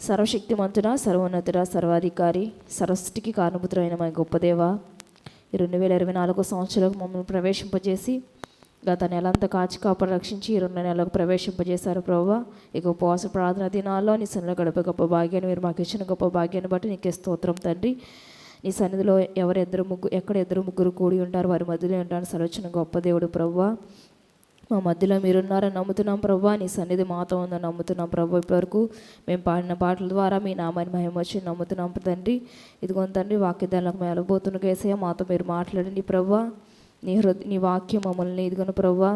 సర్వశక్తిమంతుడా, సర్వోన్నతుడా, సర్వాధికారి, సర్వసృష్టికి కారణభూతుడైన మా గొప్ప దేవ, ఈ 2024 సంవత్సరంలో మమ్మల్ని ప్రవేశింపజేసి గత నెలంతా కాచి కాపాడు రక్షించి ఈ 2 నెలలకు ప్రవేశింపజేశారు ప్రభువా. ఇక ఉపవాస ప్రార్థన దినాల్లో నీ సన్నిధిలో గడప గొప్ప భాగ్యాన్ని మీరు మాకు ఇచ్చిన గొప్ప భాగ్యాన్ని బట్టి నీకే స్తోత్రం తండ్రి. నీ సన్నిధిలో ఎక్కడ ఇద్దరు ముగ్గురు కూడి ఉంటారు వారి మధ్యలో ఉంటారని సరచిన గొప్ప దేవుడు ప్రభువా. మా మధ్యలో మీరున్నారని నమ్ముతున్నాం ప్రభా. నీ సన్నిధి మాతో ఉందని నమ్ముతున్నాం ప్రభా. ఇప్పటివరకు మేము పాడిన పాటల ద్వారా మీ నామాన్ని మహిమ వచ్చి నమ్ముతున్నాం తండ్రి. ఇదిగో తండ్రి వాక్యదానికి మేము వెళ్ళబోతున్న కేసయ్య మాతో మీరు మాట్లాడండి ప్రభా. నీ వాక్యం మమ్మల్ని ఇదిగోను ప్రభా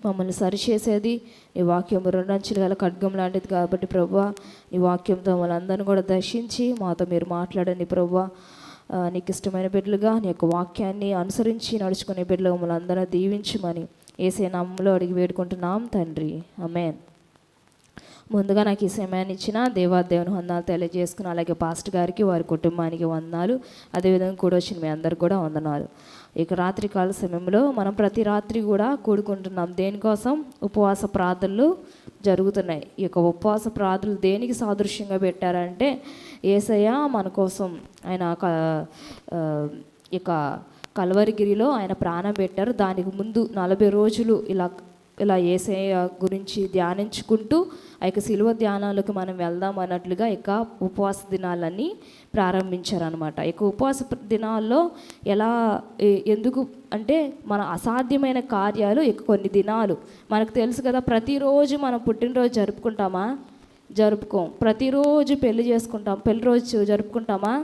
మమ్మల్ని సరిచేసేది. నీ వాక్యం 2 అంచులు గల ఖడ్గం లాంటిది కాబట్టి ప్రభా, నీ వాక్యంతో మమ్మల్ని అందరినీ కూడా దర్శించి మాతో మీరు మాట్లాడండి ప్రభా. నీకు ఇష్టమైన బిడ్డలుగా నీ యొక్క వాక్యాన్ని అనుసరించి నడుచుకునే బిడ్డలుగా మమ్మల్ని అందరూ దీవించమని యేసయ్య నామములో అడిగి వేడుకుంటున్నాం తండ్రి, ఆమేన్. ముందుగా నాకు ఈ సమయాన్ని ఇచ్చిన దేవాదేవుని వందనాలు తెలియజేసుకుని, అలాగే పాస్టర్ గారికి వారి కుటుంబానికి వందనాలు, అదేవిధంగా కూడా వచ్చిన మీ అందరికి కూడా వందనాలు. ఇక రాత్రికాల సమయంలో మనం ప్రతి రాత్రి కూడా కూడుకుంటున్నాం. దేనికోసం? ఉపవాస ప్రార్థనలు జరుగుతున్నాయి. ఈ యొక్క ఉపవాస ప్రార్థనలు దేనికి సాదృశ్యంగా పెట్టారంటే యేసయ్య మన కోసం ఆయన ఇక కల్వరిగిరిలో ఆయన ప్రాణం పెట్టారు. దానికి ముందు 40 రోజులు ఇలా యేసయ్య గురించి ధ్యానించుకుంటూ ఆ యొక్క శిలువ ధ్యానాలకు మనం వెళ్దాం అన్నట్లుగా ఇక ఉపవాస దినాలన్నీ ప్రారంభించారనమాట. ఇక ఉపవాస దినాల్లో ఎందుకు అంటే మన అసాధ్యమైన కార్యాలు ఇక కొన్ని దినాలు మనకు తెలుసు కదా. ప్రతిరోజు మనం పుట్టినరోజు జరుపుకుంటామా? జరుపుకోం. ప్రతిరోజు పెళ్లి చేసుకుంటాం, పెళ్లి రోజు జరుపుకుంటామా?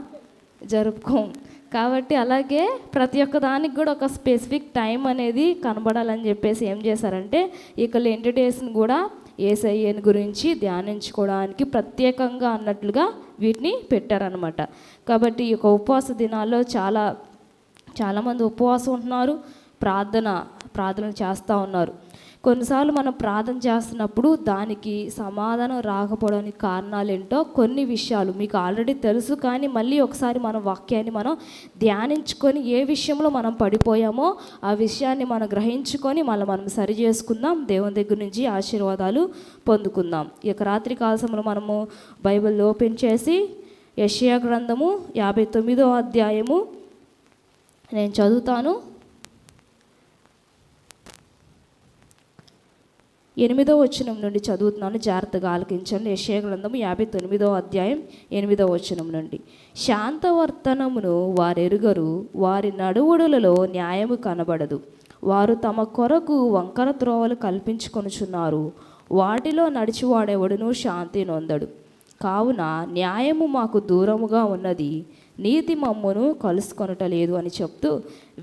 జరుపుకోం. కాబట్టి అలాగే ప్రతి ఒక్క దానికి కూడా ఒక స్పెసిఫిక్ టైం అనేది కనబడాలని చెప్పేసి ఏం చేశారంటే ఇక లెంట్ డేస్ని కూడా యేసయ్యని గురించి ధ్యానించుకోవడానికి ప్రత్యేకంగా అన్నట్లుగా వీటిని పెట్టారనమాట. కాబట్టి ఈ యొక్క ఉపవాస దినాల్లో చాలామంది ఉపవాసం ఉంటున్నారు, ప్రార్థనలు చేస్తూ ఉన్నారు. కొన్నిసార్లు మనం ప్రార్థన చేస్తున్నప్పుడు దానికి సమాధానం రాకపోవడానికి కారణాలు ఏంటో కొన్ని విషయాలు మీకు ఆల్రెడీ తెలుసు. కానీ మళ్ళీ ఒకసారి మన వాక్యాన్ని మనం ధ్యానించుకొని ఏ విషయంలో మనం పడిపోయామో ఆ విషయాన్ని మనం గ్రహించుకొని మనం సరి చేసుకుందాం, దేవుని దగ్గర నుంచి ఆశీర్వాదాలు పొందుకుందాం. ఈ యొక్క రాత్రి కాల సమయంలో మనము బైబిల్ ఓపెన్ చేసి యెషయా గ్రంథము 59వ అధ్యాయము నేను చదువుతాను. 8వ వచనం నుండి చదువుతున్నాను, జాగ్రత్తగా ఆలకించండి. యెషయా గ్రంథము 59వ అధ్యాయం 8వ వచనం నుండి. శాంతవర్తనమును వారెరుగరు, వారి నడువుడులలో న్యాయము కనబడదు. వారు తమ కొరకు వంకర త్రోవలు కల్పించుకొనుచున్నారు, వాటిలో నడిచివాడెవడునూ శాంతి నొందడు. కావున న్యాయము మాకు దూరముగా ఉన్నది, నీతి మమ్మును కలుసుకొనటలేదు అని చెప్తూ,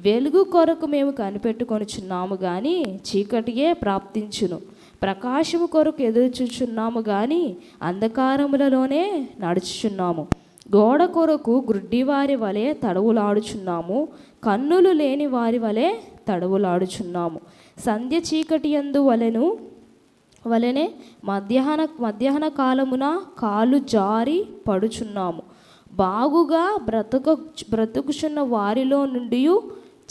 వెలుగు కొరకు మేము కనిపెట్టుకొనుచున్నాము కానీ చీకటియే ప్రాప్తించును, ప్రకాశము కొరకు ఎదురుచుచున్నాము కానీ అంధకారములలోనే నడుచుచున్నాము. గోడ కొరకు గ్రుడ్డివారి వలె తడవులాడుచున్నాము, కన్నులు లేని వారి వలె తడవులాడుచున్నాము. సంధ్య చీకటి యందు వలెనే మధ్యాహ్న కాలమున కాలు జారి పడుచున్నాము. బాగుగా బ్రతుకుచున్న వారిలో నుండి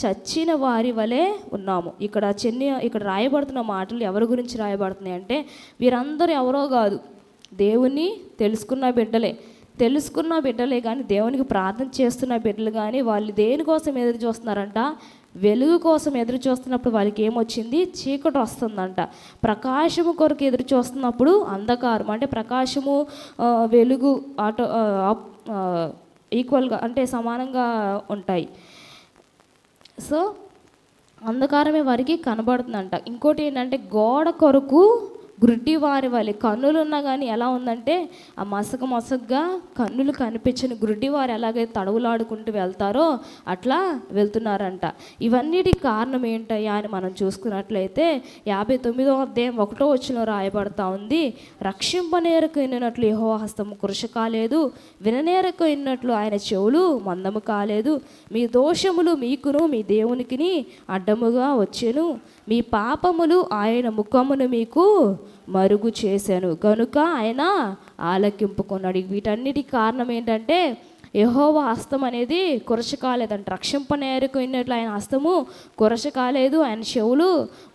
చచ్చిన వారి వలె ఉన్నాము. ఇక్కడ రాయబడుతున్న మాటలు ఎవరి గురించి రాయబడుతున్నాయి అంటే వీరందరూ ఎవరో కాదు, దేవుణ్ణి తెలుసుకున్న బిడ్డలే కానీ దేవునికి ప్రార్థన చేస్తున్న బిడ్డలు కానీ వాళ్ళు దేనికోసం ఎదురు చూస్తున్నారంట? వెలుగు కోసం ఎదురు చూస్తున్నప్పుడు వాళ్ళకి ఏమొచ్చింది? చీకటి వస్తుందంట. ప్రకాశము కొరకు ఎదురు చూస్తున్నప్పుడు అంధకారం. అంటే ప్రకాశము వెలుగు ఈక్వల్గా అంటే సమానంగా ఉంటాయి. సో అంధకారమే వారికి కనబడుతుందంట. ఇంకోటి ఏంటంటే గోడ కొరకు గ్రుడ్డి వారి వలె, కన్నులు ఉన్నా కానీ ఎలా ఉందంటే ఆ మసకగా కన్నులు కనిపించని గ్రుడ్డి వారు ఎలాగైతే తడవులాడుకుంటూ వెళ్తారో అట్లా వెళ్తున్నారంట. ఇవన్నిటికి కారణం ఏంటయ్యా అని మనం చూసుకున్నట్లయితే 59వ అధ్యాయం 1వ వచనంలో రాయబడతా ఉంది. రక్షింపనేరకు ఎన్నినట్లు యెహోవా హస్తము కృష కాలేదు, విననేరకు ఎన్నట్లు ఆయన చెవులు మందము కాలేదు. మీ దోషములు మీకును మీ దేవునికిని అడ్డముగా వచ్చెను, మీ పాపములు ఆయన ముఖమును మీకు మరుగు చేశాను, కనుక ఆయన ఆలకింపుకున్నాడు. వీటన్నిటికి కారణం ఏంటంటే యెహోవా హస్తం అనేది కురచ కాలేదంట. రక్షింపనేరుకున్నట్లు ఆయన హస్తము కురచ కాలేదు, ఆయన చెవులు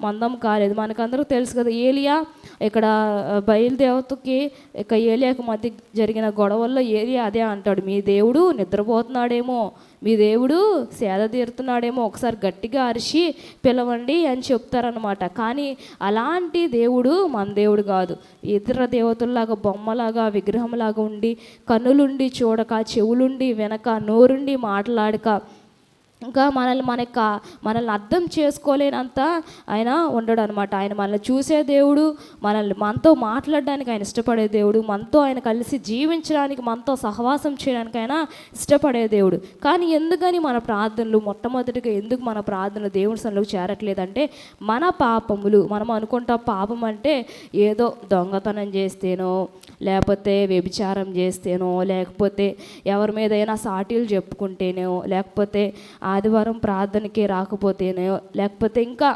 మందం కాలేదు. మనకందరూ తెలుసు కదా, ఏలియా ఇక్కడ బయలుదేవతకి ఇక ఏలియాకి మధ్య జరిగిన గొడవల్లో ఏలియా అదే అంటాడు, మీ దేవుడు నిద్రపోతున్నాడేమో, మీ దేవుడు సేద తీరుతున్నాడేమో, ఒకసారి గట్టిగా అరిచి పిలవండి అని చెప్తారనమాట. కానీ అలాంటి దేవుడు మన దేవుడు కాదు. ఇతర దేవతల్లాగా బొమ్మలాగా విగ్రహంలాగా ఉండి కన్నులుండి చూడక, చెవులుండి వెనక, నోరుండి మాట్లాడక, ఇంకా మనల్ని అర్థం చేసుకోలేనంత ఆయన ఉండడు అనమాట. ఆయన మనల్ని చూసే దేవుడు, మనతో మాట్లాడడానికి ఆయన ఇష్టపడే దేవుడు, మనతో ఆయన కలిసి జీవించడానికి, మనతో సహవాసం చేయడానికి ఆయన ఇష్టపడే దేవుడు. కానీ ఎందుకని మన ప్రార్థనలు మొట్టమొదటిగా ఎందుకు మన ప్రార్థనలు దేవుని సన్నిధిలోకి చేరట్లేదంటే మన పాపములు. మనం అనుకుంటాం పాపం అంటే ఏదో దొంగతనం చేస్తేనో, లేకపోతే వ్యభిచారం చేస్తేనో, లేకపోతే ఎవరి మీదైనా సాటీలు చెప్పుకుంటేనో, లేకపోతే ఆదివారం ప్రార్థనకి రాకపోతేనే, లేకపోతే ఇంకా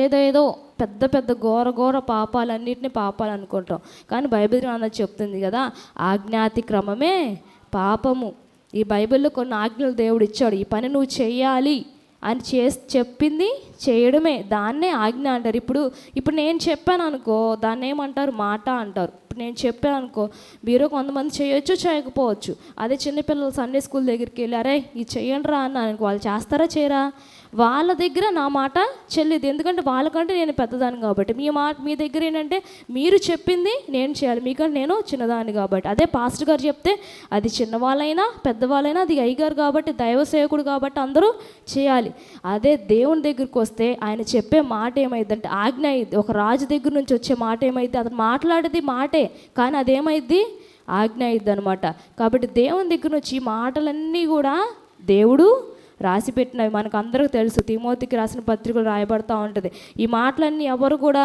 ఏదేదో పెద్ద పెద్ద ఘోర పాపాలన్నింటినీ పాపాలు అనుకుంటాం. కానీ బైబిల్ గ్రంథం చెప్తుంది కదా, ఆజ్ఞాతిక్రమమే పాపము. ఈ బైబిల్లో కొన్ని ఆజ్ఞలు దేవుడు ఇచ్చాడు, ఈ పని నువ్వు చెయ్యాలి అని చెప్పింది చేయడమే, దాన్నే ఆజ్ఞ అంటారు. ఇప్పుడు నేను చెప్పాను అనుకో, దాన్ని ఏమంటారు, మాట అంటారు. ఇప్పుడు నేను చెప్పాను అనుకో, మీరు కొంతమంది చేయొచ్చు, చేయకపోవచ్చు. అదే చిన్నపిల్లలు సండే స్కూల్ దగ్గరికి వెళ్ళి అరే ఇది చెయ్యండి రా అన్నాను, వాళ్ళు చేస్తారా చేయరా? వాళ్ళ దగ్గర నా మాట చెల్లిది, ఎందుకంటే వాళ్ళకంటే నేను పెద్దదాన్ని కాబట్టి. మీ దగ్గర ఏంటంటే మీరు చెప్పింది నేను చేయాలి, మీకంటే నేను చిన్నదాన్ని కాబట్టి. అదే పాస్టర్ గారు చెప్తే అది చిన్నవాళ్ళైనా పెద్దవాళ్ళైనా అది అయ్యగారు కాబట్టి, దైవ సేవకుడు కాబట్టి అందరూ చేయాలి. అదే దేవుని దగ్గరికి వస్తే ఆయన చెప్పే మాట ఏమైందంటే ఆజ్ఞ అయింది. ఒక రాజు దగ్గర నుంచి వచ్చే మాట ఏమైంది, అతను మాట్లాడేది మాటే, కానీ అదేమైద్ది, ఆజ్ఞ అయింది అనమాట. కాబట్టి దేవుని దగ్గర నుంచి ఈ మాటలన్నీ కూడా దేవుడు రాసి పెట్టినవి మనకు అందరికీ తెలుసు. తిమోతికి రాసిన పత్రికలు రాయబడతా ఉంటుంది. ఈ మాటలన్నీ ఎవరు కూడా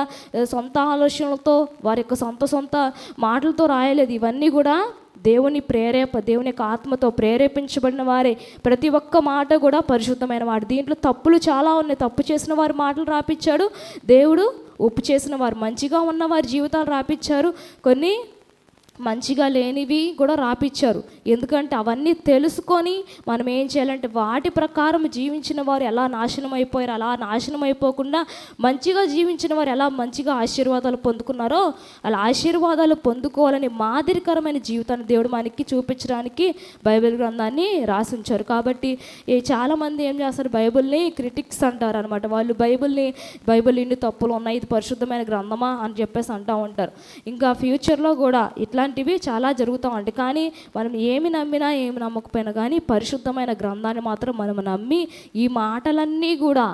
సొంత ఆలోచనలతో, వారి యొక్క సొంత మాటలతో రాయలేదు. ఇవన్నీ కూడా దేవుని యొక్క ఆత్మతో ప్రేరేపించబడిన వారే. ప్రతి ఒక్క మాట కూడా పరిశుద్ధమైన వాడు. దీంట్లో తప్పులు చాలా ఉన్నాయి. తప్పు చేసిన వారి మాటలు రాపిచ్చాడు దేవుడు, ఉప్పు చేసిన వారు, మంచిగా ఉన్న వారి జీవితాలు రాపిచ్చారు, కొన్ని మంచిగా లేనివి కూడా రాపిచ్చారు. ఎందుకంటే అవన్నీ తెలుసుకొని మనం ఏం చేయాలంటే వాటి ప్రకారం జీవించిన వారు ఎలా నాశనం అయిపోయారు, అలా నాశనం అయిపోకుండా మంచిగా జీవించిన వారు ఎలా మంచిగా ఆశీర్వాదాలు పొందుకున్నారో అలా ఆశీర్వాదాలు పొందుకోవాలని మాదిరికరమైన జీవితాన్ని దేవుడు మనకి చూపించడానికి బైబిల్ గ్రంథాన్ని రాసి ఉంచారు. కాబట్టి చాలామంది ఏం చేస్తారు, బైబిల్ని క్రిటిక్స్ అంటారు అనమాట. వాళ్ళు బైబిల్ ఇన్ని తప్పులు ఉన్నాయి, ఇది పరిశుద్ధమైన గ్రంథమా అని చెప్పేసి అంటూ ఉంటారు. ఇంకా ఫ్యూచర్లో కూడా ఇట్లాంటివి చాలా జరుగుతూ ఉంటాయి. కానీ మనం ఏమి నమ్మినా ఏమి నమ్మకపోయినా కానీ పరిశుద్ధమైన గ్రంథాన్ని మాత్రం మనం నమ్మి ఈ మాటలన్నీ కూడా,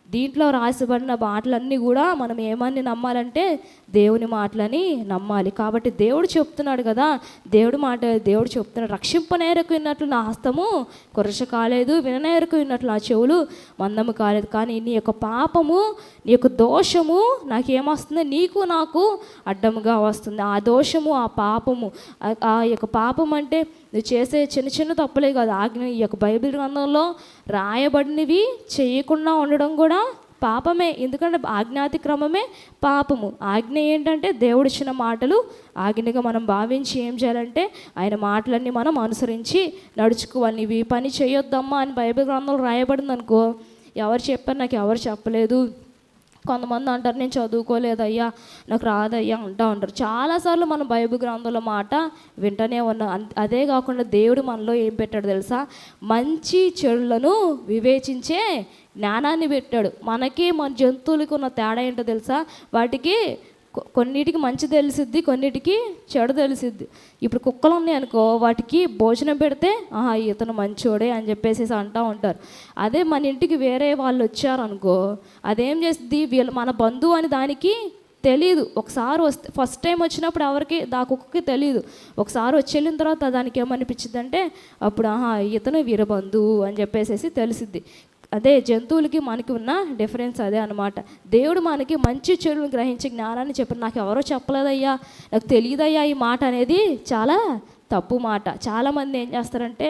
దీంట్లో రాసిబడిన మాటలన్నీ కూడా మనం ఏమని నమ్మాలంటే దేవుని మాటలని నమ్మాలి. కాబట్టి దేవుడు చెప్తున్నాడు కదా, దేవుడు చెప్తున్నాడు, రక్షింపనేరకు విన్నట్లు నా హస్తము కురచ కాలేదు, విననేరకు విన్నట్లు నా చెవులు మందము కాలేదు. కానీ నీ యొక్క పాపము, నీ యొక్క దోషము నాకేమొస్తుంది, నీకు నాకు అడ్డముగా వస్తుంది. ఆ దోషము, ఆ పాపము, ఆ యొక్క పాపం అంటే నువ్వు చేసే చిన్న తప్పులే కాదు. ఆజ్ఞ ఈ యొక్క బైబిల్ గ్రంథంలో రాయబడినవి చేయకుండా ఉండడం కూడా పాపమే. ఎందుకంటే ఆజ్ఞాతిక్రమమే పాపము. ఆజ్ఞ ఏంటంటే దేవుడిచ్చిన మాటలు ఆజ్ఞగా మనం భావించి ఏం చేయాలంటే ఆయన మాటలన్నీ మనం అనుసరించి నడుచుకోవాలి. నీవు ఈ పని చేయొద్దమ్మా అని బైబిల్ గ్రంథంలో రాయబడింది అనుకో, ఎవరు చెప్పారు, నాకు ఎవరు చెప్పలేదు. కొంతమంది అంటారు నేను చదువుకోలేదయ్యా, నాకు రాదయ్యా అంటూ ఉంటారు. చాలాసార్లు మనం బైబిల్ గ్రంథంలో మాట వింటనే ఉన్నాం. అదే కాకుండా దేవుడు మనలో ఏం పెట్టాడు తెలుసా, మంచి చెడులను వివేచించే జ్ఞానాన్ని పెట్టాడు. మనకి మన జంతువులకి ఉన్న తేడా ఏంటో తెలుసా, వాటికి కొన్నిటికి మంచి తెలిసిద్ది, కొన్నిటికి చెడు తెలిసిద్ది. ఇప్పుడు కుక్కలు ఉన్నాయి అనుకో, వాటికి భోజనం పెడితే ఇతను మంచోడే అని చెప్పేసి అంటూ ఉంటారు. అదే మన ఇంటికి వేరే వాళ్ళు వచ్చారనుకో, అదేం చేస్తుంది, మన బంధువు అని దానికి తెలీదు. ఒకసారి ఫస్ట్ టైం వచ్చినప్పుడు ఎవరికి కుక్కకి తెలీదు. ఒకసారి వెళ్ళిన తర్వాత దానికి ఏమనిపించింది అంటే అప్పుడు ఇతను వీరబంధువు అని చెప్పేసి తెలిసిద్ది. అదే జంతువులకి మనకి ఉన్న డిఫరెన్స్ అదే అనమాట. దేవుడు మనకి మంచి చెడును గ్రహించే జ్ఞానాన్ని చెప్పారు. నాకు ఎవరో చెప్పలేదయ్యా, నాకు తెలియదయ్యా ఈ మాట అనేది చాలా తప్పు మాట. చాలామంది ఏం చేస్తారంటే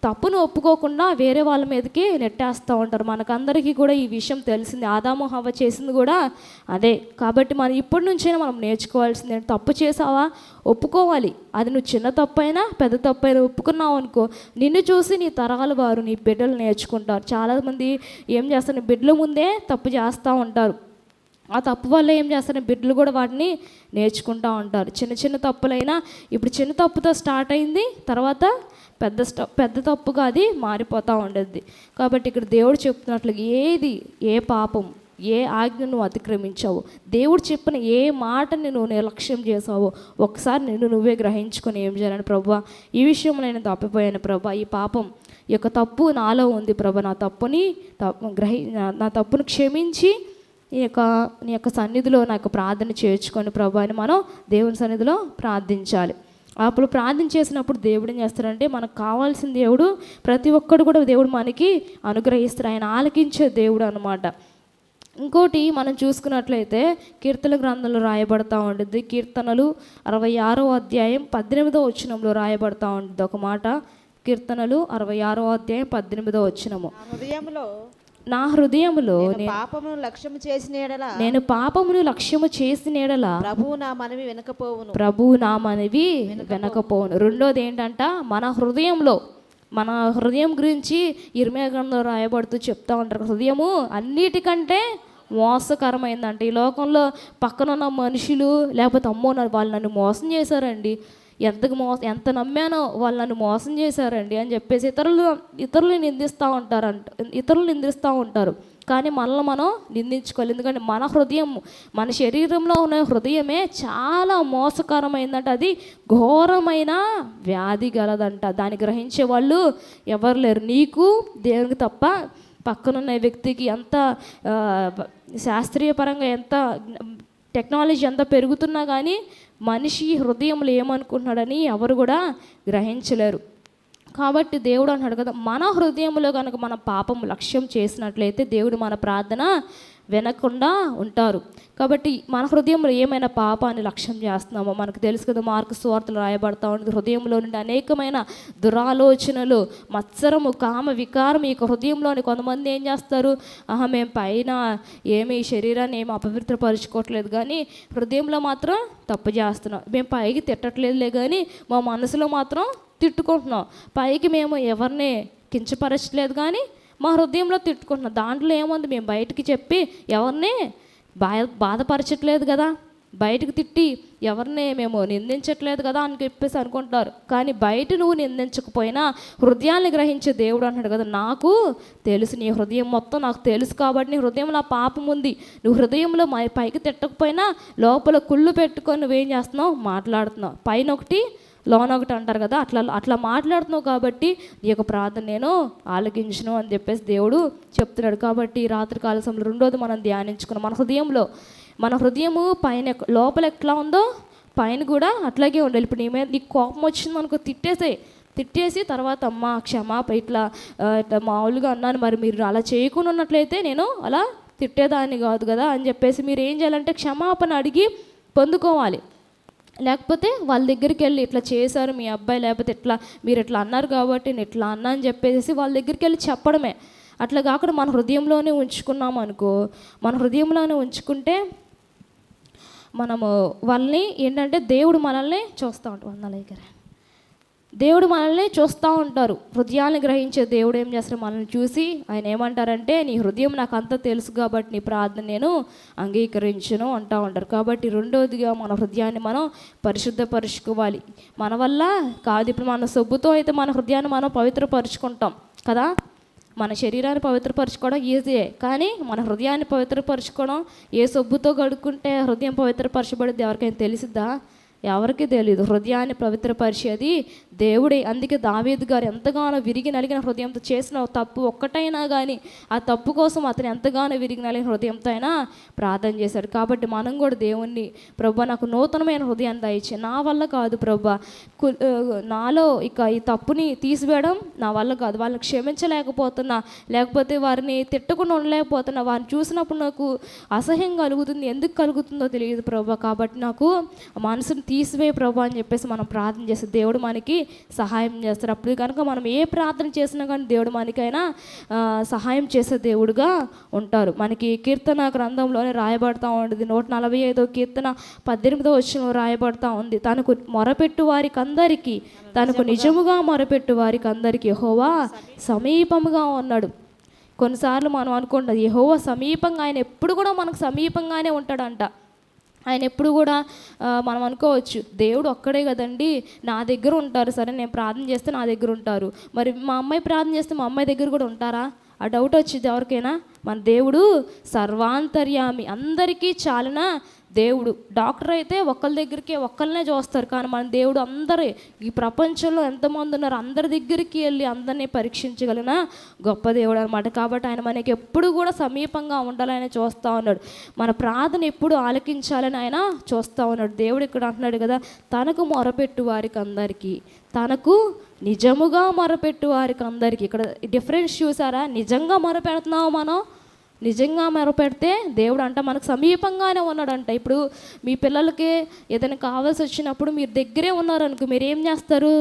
తప్పును ఒప్పుకోకుండా వేరే వాళ్ళ మీదకి నెట్టేస్తూ ఉంటారు. మనకందరికీ కూడా ఈ విషయం తెలిసింది. ఆదాము హవ్వ చేసింది కూడా అదే. కాబట్టి మనం ఇప్పటి నుంచైనా మనం నేర్చుకోవాల్సింది, తప్పు చేసావా ఒప్పుకోవాలి. అది నువ్వు చిన్న తప్పైనా పెద్ద తప్పైనా ఒప్పుకున్నావు అనుకో, నిన్ను చూసి నీ తరాల వారు, నీ బిడ్డలు నేర్చుకుంటారు. చాలామంది ఏం చేస్తారు, బిడ్డల ముందే తప్పు చేస్తూ ఉంటారు. ఆ తప్పు వల్ల ఏం చేస్తారు, బిడ్డలు కూడా వాటిని నేర్చుకుంటూ ఉంటారు. చిన్న చిన్న తప్పులైనా ఇప్పుడు చిన్న తప్పుతో స్టార్ట్ అయింది, తర్వాత పెద్ద తప్పుగా అది మారిపోతూ ఉండేది. కాబట్టి ఇక్కడ దేవుడు చెప్తున్నట్లు ఏ పాపం, ఏ ఆజ్ఞను నువ్వు అతిక్రమించావు, దేవుడు చెప్పిన ఏ మాటని నువ్వు నిర్లక్ష్యం చేసావో ఒకసారి నువ్వే గ్రహించుకొని ఏం చేయాలని, ప్రభువా ఈ విషయంలో నేను తప్పిపోయాను ప్రభువా, ఈ పాపం ఈ యొక్క తప్పు నాలో ఉంది ప్రభువా, నా తప్పును క్షమించి నీ యొక్క సన్నిధిలో నాకు ప్రార్థన చేర్చుకొని ప్రభు అని మనం దేవుని సన్నిధిలో ప్రార్థించాలి. అప్పుడు ప్రార్థన చేసినప్పుడు దేవుడు ఏం చేస్తారంటే, మనకు కావాల్సిన దేవుడు ప్రతి ఒక్కడు కూడా దేవుడు మనకి అనుగ్రహిస్తారు. ఆయన ఆలకించే దేవుడు అనమాట. ఇంకోటి మనం చూసుకున్నట్లయితే కీర్తన గ్రంథంలో రాయబడతా ఉంటుంది. కీర్తనలు 66వ అధ్యాయం 18వ వచనంలో రాయబడతా ఉంటుంది ఒక మాట. కీర్తనలు 66వ అధ్యాయం 18వ వచనము, నా హృదయములో నేను పాపమును లక్ష్యము చేసిన యెడల ప్రభువు నా మనవి వినకపోవును. రెండోది ఏంటంట, మన హృదయం గురించి ఇర్మియా గ్రంథంలో రాయబడుతూ చెప్తా ఉంటారు. హృదయము అన్నిటికంటే మోసకరమైందంట. ఈ లోకంలో పక్కనున్న మనుషులు లేకపోతే అమ్మో వాళ్ళు నన్ను మోసం చేశారండి, ఎంత నమ్మానో వాళ్ళు నన్ను మోసం చేశారండి అని చెప్పేసి ఇతరులు నిందిస్తూ ఉంటారు. కానీ మనల్ని మనం నిందించుకోవాలి. ఎందుకంటే మన శరీరంలో ఉన్న హృదయమే చాలా మోసకరమైందంట. అది ఘోరమైన వ్యాధి గలదంట. దాన్ని గ్రహించే వాళ్ళు ఎవరు లేరు, నీకు దేవునికి తప్ప. పక్కనున్న వ్యక్తికి ఎంత శాస్త్రీయ పరంగా ఎంత టెక్నాలజీ ఎంత పెరుగుతున్నా కానీ మనిషి హృదయంలో ఏమనుకుంటున్నాడని ఎవరు కూడా గ్రహించలేరు. కాబట్టి దేవుడు అన్నాడు కదా, మన హృదయంలో కనుక మన పాపం లక్ష్యం చేసినట్లయితే దేవుడు మన ప్రార్థన వినకుండా ఉంటారు. కాబట్టి మన హృదయంలో ఏమైనా పాపాన్ని లక్ష్యం చేస్తున్నామో మనకు తెలుసు కదా. మార్కు సువార్తలు రాయబడతా ఉంటుంది, హృదయంలో నుండి అనేకమైన దురాలోచనలు, మత్సరము, కామ వికారం ఈ హృదయంలోని కొంతమంది ఏం చేస్తారు, మేము పైన ఏమి శరీరాన్ని ఏమి అపవిత్రపరుచుకోవట్లేదు కానీ హృదయంలో మాత్రం తప్పు చేస్తున్నాం. మేము పైకి తిట్టట్లేదులే కానీ మా మనసులో మాత్రం తిట్టుకుంటున్నాం. పైకి మేము ఎవరిని కించపరచలేదు కానీ మా హృదయంలో తిట్టుకుంటున్నాం. దాంట్లో ఏముంది, మేము బయటికి చెప్పి ఎవరిని బాధపరచట్లేదు కదా, బయటకు తిట్టి ఎవరిని మేము నిందించట్లేదు కదా అని చెప్పేసి అనుకుంటారు. కానీ బయట నువ్వు నిందించకపోయినా హృదయాన్ని గ్రహించే దేవుడు అంటాడు కదా, నాకు తెలుసు, నీ హృదయం మొత్తం నాకు తెలుసు కాబట్టి నీ హృదయంలో పాపం ఉంది. నువ్వు హృదయంలో పైకి తిట్టకపోయినా లోపల కుళ్ళు పెట్టుకొని నువ్వేం చేస్తున్నావు, మాట్లాడుతున్నావు. పైన ఒకటి లోన్ ఒకటి అంటారు కదా, అట్లా మాట్లాడుతున్నావు కాబట్టి నీ యొక్క ప్రార్థన నేను ఆలకించను అని చెప్పేసి దేవుడు చెప్తున్నాడు. కాబట్టి రాత్రికాల సమయంలో రెండోది మనం ధ్యానించుకున్నాం, మన హృదయము పైన లోపల ఎట్లా ఉందో పైన కూడా అట్లాగే ఉండాలి. ఇప్పుడు నీకు కోపం వచ్చింది అనుకో, తిట్టేసి తర్వాత అమ్మ క్షమాప ఇట్లా మామూలుగా అన్నాను, మరి మీరు అలా చేయకుండా ఉన్నట్లయితే నేను అలా తిట్టేదాన్ని కాదు కదా అని చెప్పేసి మీరు ఏం చేయాలంటే క్షమాపణ అడిగి పొందుకోవాలి. లేకపోతే వాళ్ళ దగ్గరికి వెళ్ళి ఇట్లా చేశారు మీ అబ్బాయి, లేకపోతే మీరు ఇట్లా అన్నారు కాబట్టి నేను ఇట్లా అన్నా అని చెప్పేసి వాళ్ళ దగ్గరికి వెళ్ళి చెప్పడమే. అట్లా కాకుండా మన హృదయంలోనే ఉంచుకున్నాము అనుకో, మన హృదయంలోనే ఉంచుకుంటే మనము వాళ్ళని ఏంటంటే దేవుడు మనల్ని చూస్తూ ఉంటారు. దేవుడు మనల్ని చూస్తూ ఉంటారు. హృదయాన్ని గ్రహించే దేవుడు ఏం చేస్తారు, మనల్ని చూసి ఆయన ఏమంటారంటే, నీ హృదయం నాకు అంతా తెలుసు కాబట్టి నీ ప్రార్థన నేను అంగీకరించను అంటూ ఉంటారు. కాబట్టి రెండోదిగా మన హృదయాన్ని మనం పరిశుద్ధపరుచుకోవాలి. మన వల్ల కాదు. ఇప్పుడు మన సొబ్బుతో అయితే మన హృదయాన్ని మనం పవిత్రపరుచుకుంటాం కదా, మన శరీరాన్ని పవిత్రపరచుకోవడం ఈజీయే, కానీ మన హృదయాన్ని పవిత్రపరచుకోవడం ఏ సొబ్బుతో కడుక్కుంటే హృదయం పవిత్రపరచబడిద్ది ఎవరికైనా తెలిసిద్దా? ఎవరికి తెలియదు. హృదయాన్ని పవిత్రపరిచేది దేవుడే. అందుకే దావీదు గారు ఎంతగానో విరిగి నలిగిన హృదయంతో చేసిన తప్పు ఒక్కటైనా కానీ ఆ తప్పు కోసం అతను ఎంతగానో విరిగి నలిగిన హృదయంతో అయినా ప్రార్థన చేశాడు. కాబట్టి మనం కూడా దేవుణ్ణి, ప్రభా నాకు నూతనమైన హృదయాన్ని దయచే, నా వల్ల కాదు ప్రభా, నాలో ఇక ఈ తప్పుని తీసివేయడం నా వల్ల కాదు, వాళ్ళని క్షమించలేకపోతున్నా, లేకపోతే వారిని తిట్టకుండా ఉండలేకపోతున్నా, వారిని చూసినప్పుడు నాకు అసహ్యం కలుగుతుంది, ఎందుకు కలుగుతుందో తెలియదు ప్రభా, కాబట్టి నాకు మనసును తీసివే ప్రభా అని చెప్పేసి మనం ప్రార్థన చేస్తే దేవుడు మనకి సహాయం చేస్తారు. అప్పుడు కనుక మనం ఏ ప్రార్థన చేసినా కానీ దేవుడు మనకైనా సహాయం చేసే దేవుడుగా ఉంటారు. మనకి కీర్తన గ్రంథంలోనే రాయబడతా ఉంటుంది, 145వ కీర్తన 18వ వచనంలో రాయబడతా ఉంది, తనకు మొరపెట్టు వారికి అందరికీ, తనకు నిజముగా మొరపెట్టు వారికి అందరికీ యెహోవా సమీపముగా ఉన్నాడు. కొన్నిసార్లు మనం అనుకుంటాం యెహోవా సమీపంగా, ఆయన ఎప్పుడు కూడా మనకు సమీపంగానే ఉంటాడంట. ఆయన ఎప్పుడు కూడా మనం అనుకోవచ్చు దేవుడు ఒక్కడే కదండి, నా దగ్గర ఉంటారు, సరే నేను ప్రార్థన చేస్తే నా దగ్గర ఉంటారు, మరి మా అమ్మాయి ప్రార్థన చేస్తే మా అమ్మాయి దగ్గర కూడా ఉంటారా? ఆ డౌట్ వచ్చింది ఎవరికైనా. మన దేవుడు సర్వాంతర్యామి, అందరికీ చాలిన దేవుడు. డాక్టర్ అయితే ఒకళ్ళ దగ్గరికి ఒక్కళ్ళనే చూస్తారు, కానీ మన దేవుడు అందరి, ఈ ప్రపంచంలో ఎంతమంది ఉన్నారు అందరి దగ్గరికి వెళ్ళి అందరినీ పరీక్షించగలిగిన గొప్ప దేవుడు అనమాట. కాబట్టి ఆయన మనకి ఎప్పుడు కూడా సమీపంగా ఉండాలని చూస్తూ ఉన్నాడు, మన ప్రార్థన ఎప్పుడు ఆలకించాలని ఆయన చూస్తూ ఉన్నాడు. దేవుడు ఇక్కడ అంటున్నాడు కదా, తనకు మొరపెట్టు వారికి అందరికీ, తనకు నిజముగా మొరపెట్టు వారికి అందరికీ. ఇక్కడ డిఫరెన్స్ చూసారా? నిజంగా మొరపెడుతున్నావు మనం, నిజంగా మొరపెడితే దేవుడు అంట మనకు సమీపంగానే ఉన్నాడంట. ఇప్పుడు మీ పిల్లలకి ఏదైనా కావాల్సి వచ్చినప్పుడు మీరు దగ్గరే ఉన్నారనుకో, మీరు ఏం చేస్తారు?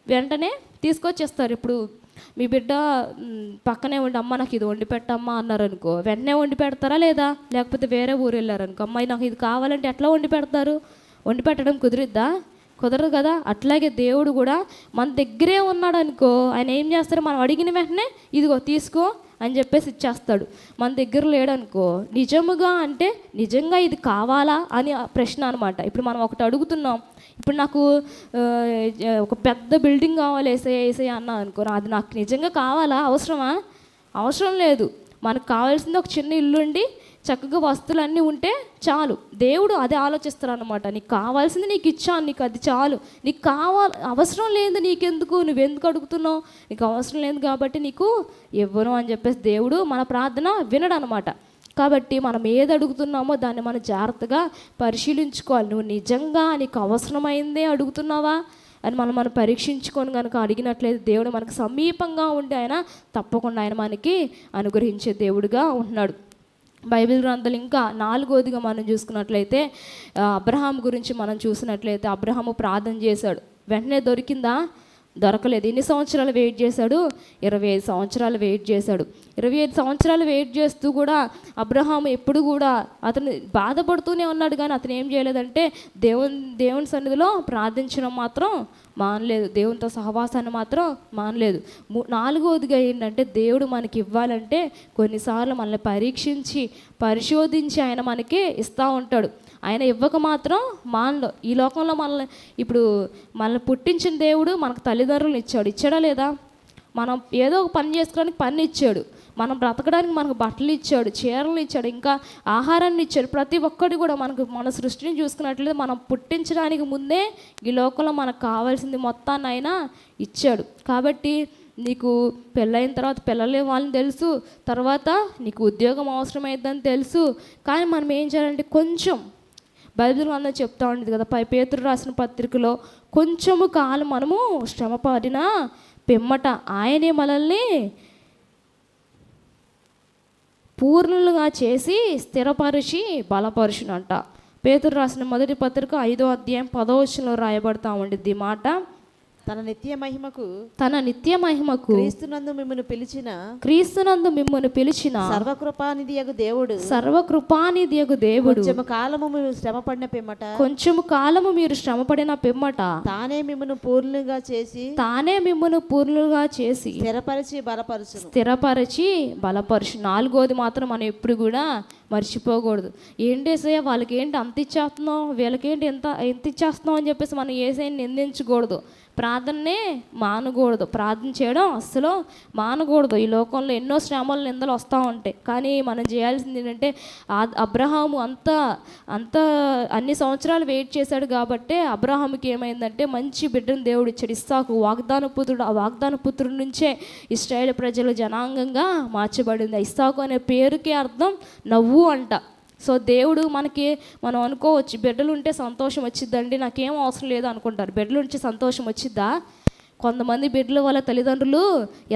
వెంటనే తీసుకొచ్చేస్తారు. ఇప్పుడు మీ బిడ్డ పక్కనే ఉండి అమ్మ నాకు ఇది వండి పెట్టమ్మా అన్నారనుకో, వెంటనే వండి పెడతారా లేదా? లేకపోతే వేరే ఊరు వెళ్ళారనుకో, అమ్మాయి నాకు ఇది కావాలంటే ఎట్లా వండి పెడతారు? వండి పెట్టడం కుదిరిద్దా? కుదరదు కదా. అట్లాగే దేవుడు కూడా మన దగ్గరే ఉన్నాడు అనుకో, ఆయన ఏం చేస్తారు? మనం అడిగిన వెంటనే ఇదిగో తీసుకో అని చెప్పేసి ఇచ్చేస్తాడు. మన దగ్గర లేడనుకో, నిజముగా అంటే నిజంగా ఇది కావాలా అని ప్రశ్న అనమాట. ఇప్పుడు మనం ఒకటి అడుగుతున్నాం, ఇప్పుడు నాకు ఒక పెద్ద బిల్డింగ్ కావాలి వేసే అన్నా అనుకో, అది నాకు నిజంగా కావాలా? అవసరమా? అవసరం లేదు. మనకు కావాల్సింది ఒక చిన్న ఇల్లు ఉండి చక్కగా వస్తువులన్నీ ఉంటే చాలు. దేవుడు అదే ఆలోచిస్తారు అనమాట. నీకు కావాల్సింది నీకు ఇచ్చాను, నీకు అది చాలు, నీకు అవసరం లేదు నీకెందుకు, నువ్వెందుకు అడుగుతున్నావు, నీకు అవసరం లేదు కాబట్టి నీకు ఇవ్వను అని చెప్పేసి దేవుడు మన ప్రార్థన వినడు అనమాట. కాబట్టి మనం ఏది అడుగుతున్నామో దాన్ని మనం జాగ్రత్తగా పరిశీలించుకోవాలి. నువ్వు నిజంగా నీకు అవసరమైందే అడుగుతున్నావా అని మనం పరీక్షించుకొని కనుక అడిగినట్లయితే దేవుడు మనకు సమీపంగా ఉండి ఆయన తప్పకుండా ఆయన మనకి అనుగ్రహించే దేవుడుగా ఉంటున్నాడు. బైబిల్ గ్రంథాలు ఇంకా 4వదిగా మనం చూసుకున్నట్లయితే అబ్రహాం గురించి మనం చూసినట్లయితే, అబ్రహాము ప్రార్థన చేశాడు, వెంటనే దొరికిందా? దొరకలేదు. ఎన్ని సంవత్సరాలు వెయిట్ చేశాడు? 25 సంవత్సరాలు వెయిట్ చేశాడు. 25 సంవత్సరాలు వెయిట్ చేస్తూ కూడా అబ్రహాం ఎప్పుడు కూడా అతను బాధపడుతూనే ఉన్నాడు, కానీ అతను ఏం చేయలేదంటే దేవుని సన్నిధిలో ప్రార్థించడం మాత్రం మానలేదు, దేవునితో సహవాసాన్ని మాత్రం మానలేదు. 4వదిగా ఏంటంటే, దేవుడు మనకి ఇవ్వాలంటే కొన్నిసార్లు మనల్ని పరీక్షించి పరిశోధించి ఆయన మనకి ఇస్తూ ఉంటాడు. ఆయన ఇవ్వక మాత్రం మానలో. ఈ లోకంలో మనల్ని పుట్టించిన దేవుడు మనకు తల్లిదండ్రులను ఇచ్చాడా లేదా? మనం ఏదో ఒక పని చేసుకోవడానికి పని ఇచ్చాడు, మనం బ్రతకడానికి మనకు బట్టలు ఇచ్చాడు, చీరలు ఇచ్చాడు, ఇంకా ఆహారాన్ని ఇచ్చాడు. ప్రతి ఒక్కటి కూడా మన సృష్టిని చూసుకున్నట్లయితే మనం పుట్టించడానికి ముందే ఈ లోకంలో మనకు కావాల్సింది మొత్తాన్ని ఆయన ఇచ్చాడు. కాబట్టి నీకు పెళ్ళైన తర్వాత పిల్లలు వాళ్ళని తెలుసు, తర్వాత నీకు ఉద్యోగం అవసరమైందని తెలుసు, కానీ మనం ఏం చేయాలంటే కొంచెం బైబిల్ అందరూ చెప్తా ఉండేది కదా, పేతురు రాసిన పత్రికలో, కొంచెము కాలం మనము శ్రమ పడిన పిమ్మట ఆయనే మనల్ని పూర్ణులుగా చేసి స్థిరపరిచి బలపరుచునంట. పేతురు రాసిన మొదటి పత్రిక 5వ అధ్యాయం 10వ వచనంలో రాయబడతా ఉండిద్ది ఈ మాట. తన నిత్య మహిమకు క్రీస్తునందు మిమ్మును పిలిచిన సర్వకృపానిధియగు దేవుడు కొంచెము కాలము మీరు శ్రమపడిన పిమ్మట తానే మిమ్మును పూర్ణులుగా చేసి స్థిరపరిచి బలపరుచు. 4వది మాత్రం మనం ఎప్పుడు కూడా మర్చిపోకూడదు. ఏంటి యేసయ్య వాళ్ళకి ఏంటి అంత ఇచ్చేస్తున్నావు, వీళ్ళకేంటి ఎంత ఇచ్చేస్తున్నావు అని చెప్పేసి మనం యేసయ్యని నిందించకూడదు. ప్రార్థననే మానకూడదు. ప్రార్థన చేయడం అస్సలు మానకూడదు. ఈ లోకంలో ఎన్నో శ్రమలు నిందలు వస్తూ ఉంటాయి. కానీ మనం చేయాల్సింది ఏంటంటే అబ్రహాము అంత అన్ని సంవత్సరాలు వెయిట్ చేశాడు కాబట్టి అబ్రహాముకి ఏమైందంటే మంచి బిడ్డను దేవుడు ఇచ్చాడు, ఇస్సాకు, వాగ్దాన పుత్రుడు. ఆ వాగ్దాన పుత్రుడి నుంచే ఇశ్రాయేలు ప్రజలు జనాంగంగా మార్చబడింది. ఇస్సాకు అనే పేరుకి అర్థం నవ్వు అంట. సో దేవుడు మనం అనుకోవచ్చు బిడ్డలు ఉంటే సంతోషం వచ్చిద్దండి, నాకేం అవసరం లేదు అనుకుంటారు. బిడ్డలు ఉంటే సంతోషం వచ్చిద్దా? కొంతమంది బిడ్డల వల్ల తల్లిదండ్రులు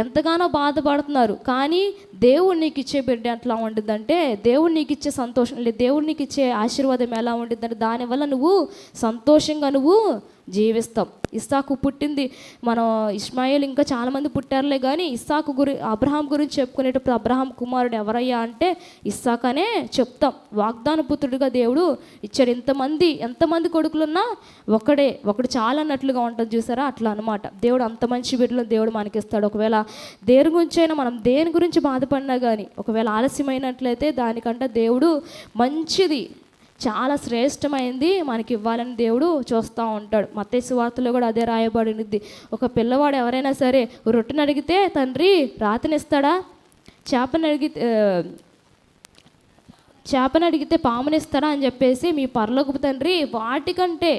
ఎంతగానో బాధపడుతున్నారు. కానీ దేవుడు నీకు ఇచ్చే బిడ్డ ఎట్లా ఉంటుందంటే, దేవుడు నీకు ఇచ్చే సంతోషం లేదు, దేవుడు నీకు ఇచ్చే ఆశీర్వాదం ఎలా ఉంటుందంటే దానివల్ల నువ్వు సంతోషంగా నువ్వు జీవిస్తాం. ఇస్సాకు పుట్టింది మనం ఇష్మాయేల్ ఇంకా చాలామంది పుట్టారులే, కానీ అబ్రహాం గురించి చెప్పుకునేటప్పుడు అబ్రహాం కుమారుడు ఎవరయ్యా అంటే ఇస్సాక్ అనే చెప్తాం. వాగ్దాన పుత్రుడిగా దేవుడు ఇచ్చాడు. ఎంతమంది కొడుకులున్నా ఒకడు చాలా అన్నట్లుగా ఉంటుంది చూసారా, అట్లా అనమాట. దేవుడు అంత మంచి బిడ్డలను దేవుడు మనకిస్తాడు. ఒకవేళ దేని గురించైనా మనం దేని గురించి బాధపడినా కానీ ఒకవేళ ఆలస్యమైనట్లయితే దానికంటే దేవుడు మంచిది, చాలా శ్రేష్టమైంది మనకి ఇవ్వాలని దేవుడు చూస్తూ ఉంటాడు. మత్తయి సువార్తలో కూడా అదే రాయబడినది. ఒక పిల్లవాడు ఎవరైనా సరే రొట్టెని అడిగితే తండ్రి రాతినిస్తాడా, చేపని అడిగితే పామునిస్తాడా అని చెప్పేసి మీ పరలోకపు తండ్రి వాటికంటే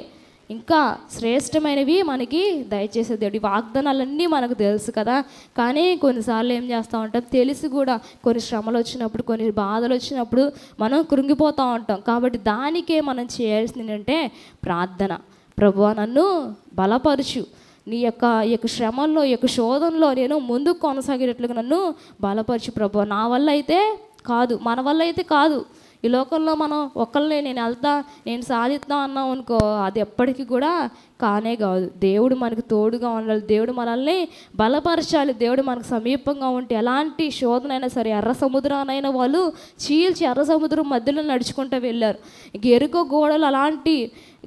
ఇంకా శ్రేష్టమైనవి మనకి దయచేసే దేవుడు. ఈ వాగ్దానాలన్నీ మనకు తెలుసు కదా, కానీ కొన్నిసార్లు ఏం చేస్తూ ఉంటాం, తెలిసి కూడా కొన్ని శ్రమలు వచ్చినప్పుడు, కొన్ని బాధలు వచ్చినప్పుడు మనం కృంగిపోతూ ఉంటాం. కాబట్టి దానికే మనం చేయాల్సింది ఏంటంటే ప్రార్థన. ప్రభువా నన్ను బలపరచు, ఈ యొక్క శ్రమల్లో, ఈ యొక్క శోధనలో నేను ముందుకు కొనసాగేటట్లుగా నన్ను బలపరచు ప్రభువా. నా వల్ల అయితే కాదు, మన వల్ల అయితే కాదు. ఈ లోకంలో మనం ఒకళ్ళని నేను వెళ్తా, నేను సాధిస్తా అన్నాం అనుకో, అది ఎప్పటికీ కూడా కానే కాదు. దేవుడు మనకు తోడుగా ఉండాలి, దేవుడు మనల్ని బలపరచాలి. దేవుడు మనకు సమీపంగా ఉంటే ఎలాంటి శోధనైనా సరే, ఎర్ర సముద్రానైనా వాళ్ళు చీల్చి ఎర్ర సముద్రం మధ్యలో నడుచుకుంటూ వెళ్ళారు. ఎరుకో గోడలు అలాంటి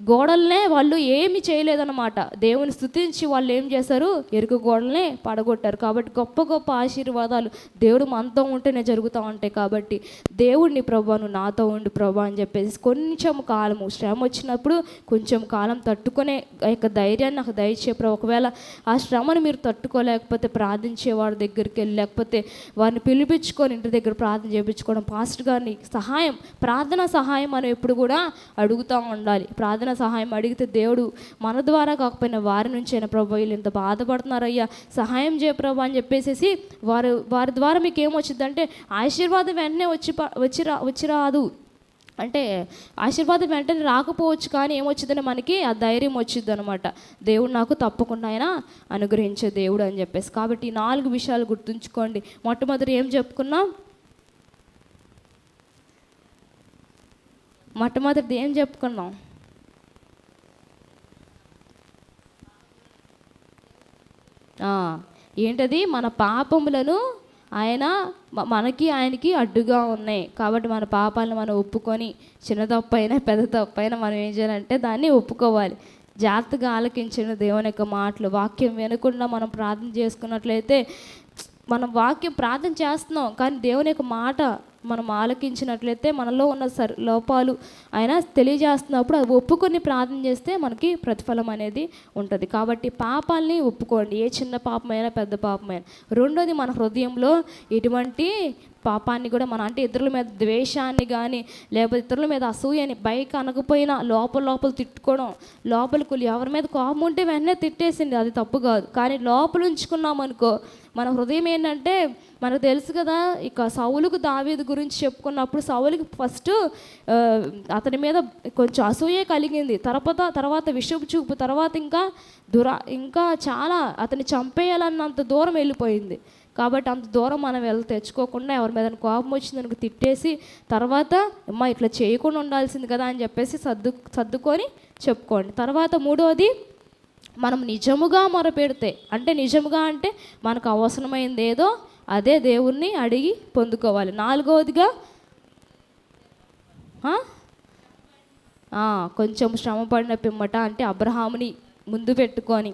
గోడలనే వాళ్ళు ఏమి చేయలేదన్నమాట. దేవుని స్తుతించి వాళ్ళు ఏం చేశారు, ఎరుక గోడల్ని పడగొట్టారు. కాబట్టి గొప్ప గొప్ప ఆశీర్వాదాలు దేవుడు మనతో ఉంటేనే జరుగుతూ ఉంటాయి. కాబట్టి దేవుడిని ప్రభా నువ్వు నాతో ఉండు ప్రభా అని చెప్పేసి కొంచెం కాలము శ్రమ వచ్చినప్పుడు కొంచెం కాలం తట్టుకునే యొక్క ధైర్యాన్ని నాకు దయచే ప్రభు. ఒకవేళ ఆ శ్రమను మీరు తట్టుకోలేకపోతే ప్రార్థించే వాడి దగ్గరికి వెళ్ళి, లేకపోతే వారిని పిలిపించుకొని ఇంటి దగ్గర ప్రార్థన చేయించుకోవడం, పాస్టర్ గారిని ప్రార్థన సహాయం మనం ఎప్పుడు కూడా అడుగుతూ ఉండాలి. ప్రార్థన సహాయం అడిగితే దేవుడు మన ద్వారా కాకపోయినా వారి నుంచి అయినా ప్రభు వీళ్ళు ఇంత బాధపడుతున్నారయ్యా సహాయం చేయ ప్రభు అని చెప్పేసి వారి ద్వారా మీకు ఏమొచ్చిందంటే ఆశీర్వాదం వెంటనే వచ్చి రాదు. అంటే ఆశీర్వాదం వెంటనే రాకపోవచ్చు, కానీ ఏమొచ్చిందని మనకి ఆ ధైర్యం వచ్చింది అనమాట. దేవుడు నాకు తప్పకుండా ఆయన అనుగ్రహించే దేవుడు అని చెప్పేసి. కాబట్టి ఈ 4 విషయాలు గుర్తుంచుకోండి. మొట్టమొదటి ఏం చెప్పుకున్నాం, మొట్టమొదటిది ఏం చెప్పుకున్నాం, ఏంటది, మన పాపములను ఆయనకి అడ్డుగా ఉన్నాయి. కాబట్టి మన పాపాలను మనం ఒప్పుకొని, చిన్న తప్పైనా పెద్ద తప్పైనా మనం ఏం చేయాలంటే దాన్ని ఒప్పుకోవాలి. జాగ్రత్తగా ఆలకించిన దేవుని యొక్క మాటలు, వాక్యం వినకుండా మనం ప్రార్థన చేసుకున్నట్లయితే, మనం వాక్యం ప్రార్థన చేస్తున్నాం కానీ దేవుని యొక్క మాట మనం ఆలకించినట్లయితే మనలో ఉన్న లోపాలు ఆయన తెలియజేస్తున్నప్పుడు అది ఒప్పుకొని ప్రార్థన చేస్తే మనకి ప్రతిఫలం అనేది ఉంటుంది. కాబట్టి పాపాలని ఒప్పుకోండి, ఏ చిన్న పాపమైనా పెద్ద పాపమైనా. రెండోది, మన హృదయంలో ఎటువంటి పాపాన్ని కూడా అంటే ఇతరుల మీద ద్వేషాన్ని కానీ, లేకపోతే ఇతరుల మీద అసూయని బయట అనకపోయినా లోపల తిట్టుకోవడం, లోపలికి ఎవరి మీద కోపం ఉంటే వెంటనే తిట్టేసింది, అది తప్పు కాదు. కానీ లోపల ఉంచుకున్నాం అనుకో, మన హృదయం ఏంటంటే మనకు తెలుసు కదా. ఇక సౌలుకు దావీదు గురించి చెప్పుకున్నప్పుడు సౌలుకి ఫస్ట్ అతని మీద కొంచెం అసూయే కలిగింది, తర్వాత విషపు చూపు, తర్వాత ఇంకా చాలా అతన్ని చంపేయాలన్నంత దూరం వెళ్ళిపోయింది. కాబట్టి అంత దూరం మనం తెచ్చుకోకుండా ఎవరి మీద కోపం వచ్చిందనుకు తిట్టేసి తర్వాత అమ్మ ఇట్లా చేయకుండా ఉండాల్సింది కదా అని చెప్పేసి సర్దుకొని చెప్పుకోండి. తర్వాత మూడోది, మనం నిజముగా మొరపెడితే, నిజముగా అంటే మనకు అవసరమైంది ఏదో అదే దేవుణ్ణి అడిగి పొందుకోవాలి. నాలుగవదిగా కొంచెం శ్రమ పడిన పిమ్మట, అబ్రహాముని ముందు పెట్టుకొని,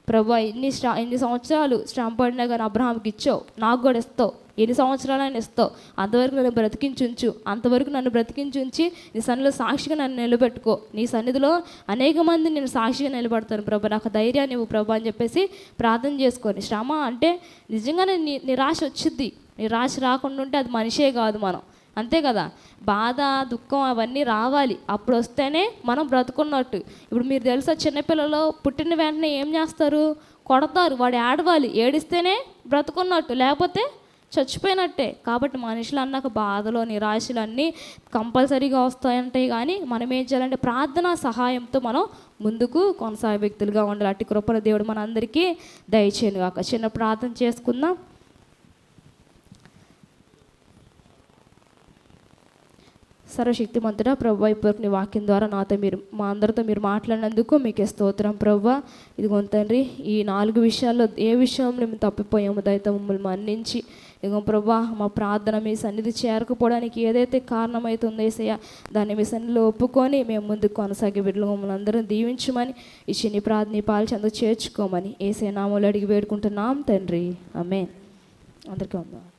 ప్రభు ఇన్ని సంవత్సరాలు శ్రమ పడినా కానీ అబ్రహాంకి ఇచ్చావు, నాకు కూడా ఇస్తావు, ఎన్ని సంవత్సరాలైనా ఇస్తావు, అంతవరకు నన్ను బ్రతికించుంచు, అంతవరకు నన్ను బ్రతికించుంచి నీ సన్నిధిలో సాక్షిగా నన్ను నిలబెట్టుకో, నీ సన్నిధిలో అనేక మంది నేను సాక్షిగా నిలబడతాను ప్రభా, నాకు ధైర్యాన్ని ఇవ్వు ప్రభా అని చెప్పేసి ప్రార్థన చేసుకొని. శ్రమ అంటే నిజంగానే నిరాశ వచ్చింది, నిరాశ రాకుండా ఉంటే అది మనిషే కాదు మనం, అంతే కదా. బాధ దుఃఖం అవన్నీ రావాలి, అప్పుడు వస్తేనే మనం బ్రతుకున్నట్టు. ఇప్పుడు మీరు తెలుసా, చిన్నపిల్లలు పుట్టిన వెంటనే ఏం చేస్తారు, కొడతారు, వాడు ఏడవాలి, ఏడిస్తేనే బ్రతుకున్నట్టు, లేకపోతే చచ్చిపోయినట్టే. కాబట్టి మనుషులు అన్నాక బాధలు నిరాశలు అన్నీ కంపల్సరీగా వస్తాయంటాయి, కానీ మనం ఏం చేయాలంటే ప్రార్థనా సహాయంతో మనం ముందుకు కొనసాగే వ్యక్తులుగా ఉండాలి. అట్టి కృపణ దేవుడు మన అందరికీ దయచేయను గాక. చిన్న ప్రార్థన చేసుకుందాం. సర్వశక్తిమంతుడా ప్రభువా, ఇప్పటివరకు నీ వాక్యం ద్వారా మా అందరితో మీరు మాట్లాడినందుకు మీకే స్తోత్రం ప్రభువా. ఇదిగో తండ్రి, ఈ 4 విషయాల్లో ఏ విషయంలో మేము తప్పిపోయామో దయతో మమ్మల్ని మన్నించి, ఇదిగో ప్రభువా, మా ప్రార్థన మీ సన్నిధి చేరకపోవడానికి ఏదైతే కారణమవుతుందో యేసయ్యా, దాన్ని మీ సన్నిధిలో ఒప్పుకొని మేము ముందుకు కొనసాగే బిడ్డలు మమ్మల్ని అందరం దీవించమని, ఈ చిన్ని ప్రార్థన పాలు చెంద చేర్చుకోమని యేసయ్య నామములో అడిగి వేడుకుంటున్నాం తండ్రి, ఆమేన్. అందరికీ వందనాలు.